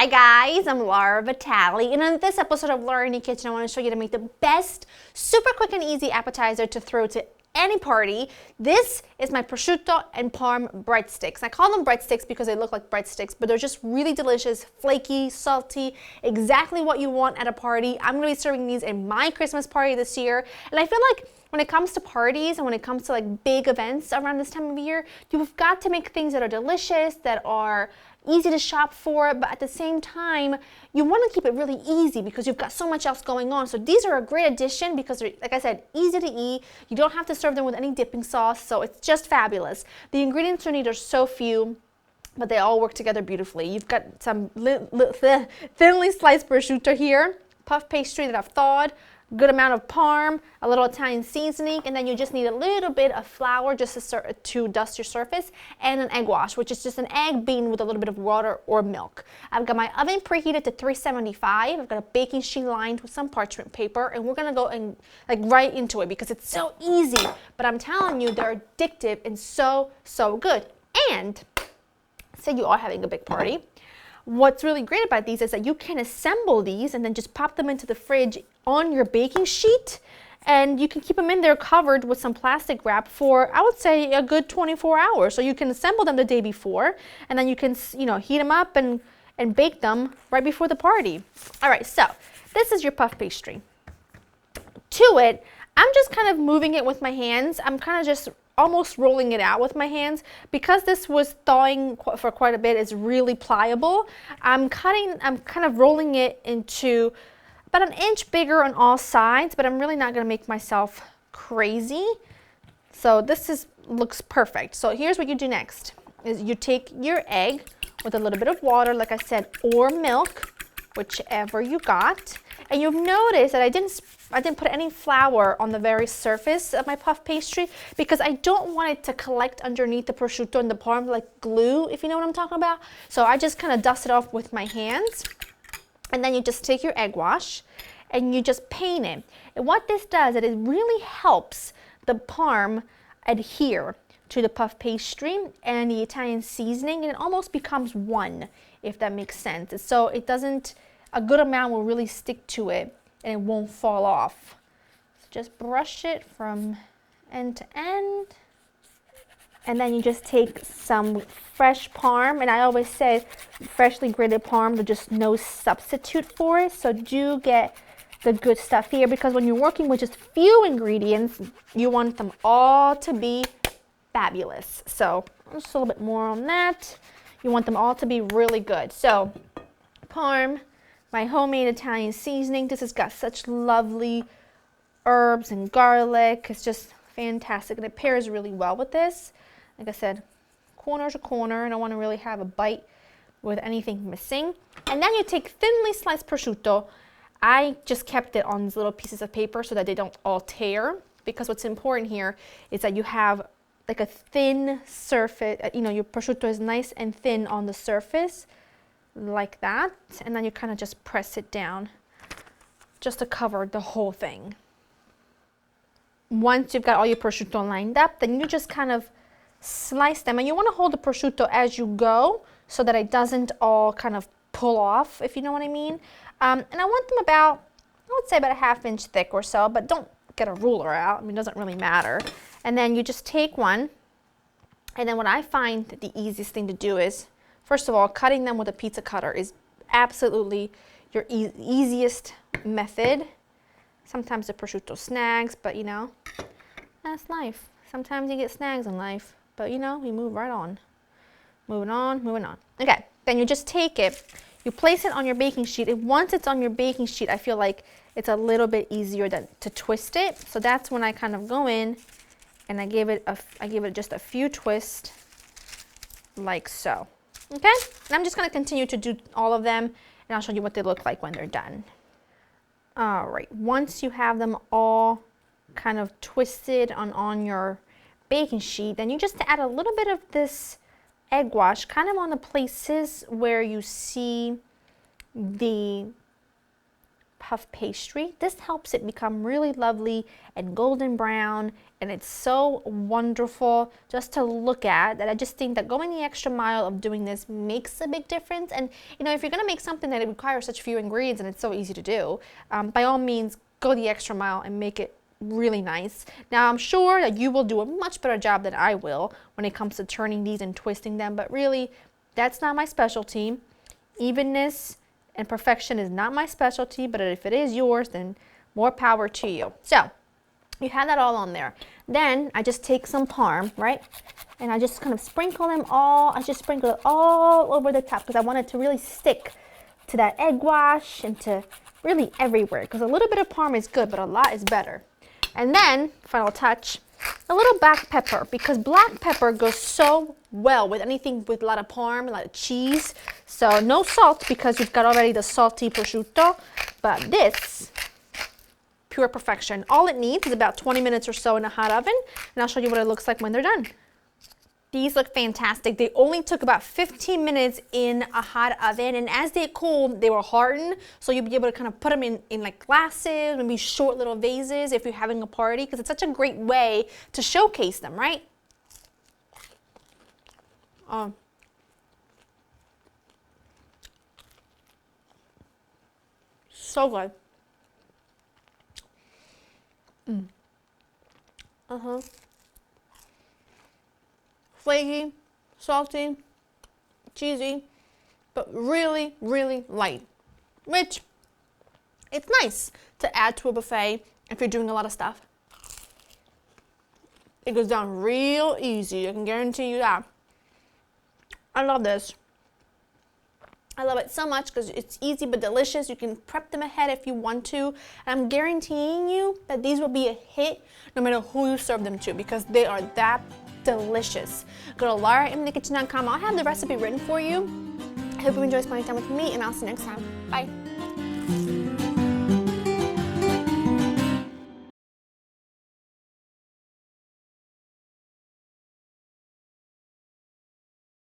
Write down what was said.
guys, I'm Laura Vitale, and in this episode of Laura in the Kitchen, I want to show you how to make the best, super quick and easy appetizer to throw to any party. This is my prosciutto and parm breadsticks. I call them breadsticks because they look like breadsticks, but they're just really delicious, flaky, salty, exactly what you want at a party. I'm going to be serving these in my Christmas party this year, and I feel like when it comes to parties and when it comes to like big events around this time of year, you've got to make things that are delicious, that are easy to shop for, but at the same time, you want to keep it really easy because you've got so much else going on. So these are a great addition because they're, like I said, easy to eat. You don't have to serve them with any dipping sauce, so it's just fabulous. The ingredients you need are so few, but they all work together beautifully. You've got some thinly sliced prosciutto here, puff pastry that I've thawed, good amount of parm, a little Italian seasoning, and then you just need a little bit of flour just to dust your surface, and an egg wash, which is just an egg beaten with a little bit of water or milk. I've got my oven preheated to 375. I've got a baking sheet lined with some parchment paper, and we're gonna go and like right into it because it's so easy, but I'm telling you, they're addictive and so good. And say you are having a big party, what's really great about these is that you can assemble these and then just pop them into the fridge on your baking sheet, and you can keep them in there covered with some plastic wrap for, I would say, a good 24 hours. So you can assemble them the day before, and then you can, heat them up and bake them right before the party. All right, so this is your puff pastry. To it, I'm just kind of moving it with my hands. I'm kind of just almost rolling it out with my hands because this was thawing for quite a bit. It's really pliable. I'm kind of rolling it into about an inch bigger on all sides, but I'm really not going to make myself crazy. So this looks perfect. So here's what you do next is you take your egg with a little bit of water, like I said, or milk, whichever you got. And you'll notice that I didn't put any flour on the very surface of my puff pastry because I don't want it to collect underneath the prosciutto and the parm like glue, if you know what I'm talking about. So I just kind of dust it off with my hands. And then you just take your egg wash and you just paint it. And what this does is it really helps the parm adhere to the puff pastry and the Italian seasoning, and it almost becomes one, if that makes sense. So it doesn't, a good amount will really stick to it and it won't fall off. So just brush it from end to end. And then you just take some fresh parm, and I always say freshly grated parm, there's just no substitute for it. So do get the good stuff here because when you're working with just few ingredients, you want them all to be fabulous. So just a little bit more on that. You want them all to be really good. So parm, my homemade Italian seasoning. This has got such lovely herbs and garlic. It's just fantastic, and it pairs really well with this. Like I said, corner to corner, and I want to really have a bite with anything missing. And then you take thinly sliced prosciutto. I just kept it on these little pieces of paper so that they don't all tear, because what's important here is that you have like a thin surface, your prosciutto is nice and thin on the surface, like that, and then you kind of just press it down just to cover the whole thing. Once you've got all your prosciutto lined up, then you just kind of slice them, and you want to hold the prosciutto as you go so that it doesn't all kind of pull off, if you know what I mean. And I want them about, I would say about a ½ inch thick or so, but don't get a ruler out. I mean, it doesn't really matter. And then you just take one, and then what I find the easiest thing to do is, first of all, cutting them with a pizza cutter is absolutely your easiest method. Sometimes the prosciutto snags, but that's life. Sometimes you get snags in life, but we move right on. Moving on. Okay, then you just take it, you place it on your baking sheet, and once it's on your baking sheet, I feel like it's a little bit easier to twist it. So that's when I kind of go in and I give it just a few twists, like so. Okay, and I'm just going to continue to do all of them, and I'll show you what they look like when they're done. All right, once you have them all kind of twisted on your baking sheet, then you just add a little bit of this egg wash kind of on the places where you see the puff pastry. This helps it become really lovely and golden brown, and it's so wonderful just to look at that I just think that going the extra mile of doing this makes a big difference. And you know, if you're gonna make something that it requires such few ingredients and it's so easy to do, by all means, go the extra mile and make it really nice. Now I'm sure that you will do a much better job than I will when it comes to turning these and twisting them, but really, that's not my specialty. Evenness and perfection is not my specialty, but if it is yours, then more power to you. So you have that all on there. Then I just take some Parm, right? And I just kind of sprinkle them all. I just sprinkle it all over the top because I want it to really stick to that egg wash and to really everywhere, because a little bit of Parm is good, but a lot is better. And then, final touch, a little black pepper, because black pepper goes so well with anything with a lot of Parm, a lot of cheese. So no salt because you've got already the salty prosciutto, but this, pure perfection. All it needs is about 20 minutes or so in a hot oven, and I'll show you what it looks like when they're done. These look fantastic. They only took about 15 minutes in a hot oven, and as they cooled, they were hardened, so you'll be able to kind of put them in like glasses, maybe short little vases if you're having a party, because it's such a great way to showcase them, right? So good. Flaky, salty, cheesy, but really, really light, which it's nice to add to a buffet if you're doing a lot of stuff. It goes down real easy, I can guarantee you that. I love this. I love it so much because it's easy but delicious. You can prep them ahead if you want to. And I'm guaranteeing you that these will be a hit no matter who you serve them to, because they are that delicious. Go to laurainthekitchen.com. I'll have the recipe written for you. I hope you enjoy spending time with me, and I'll see you next time. Bye.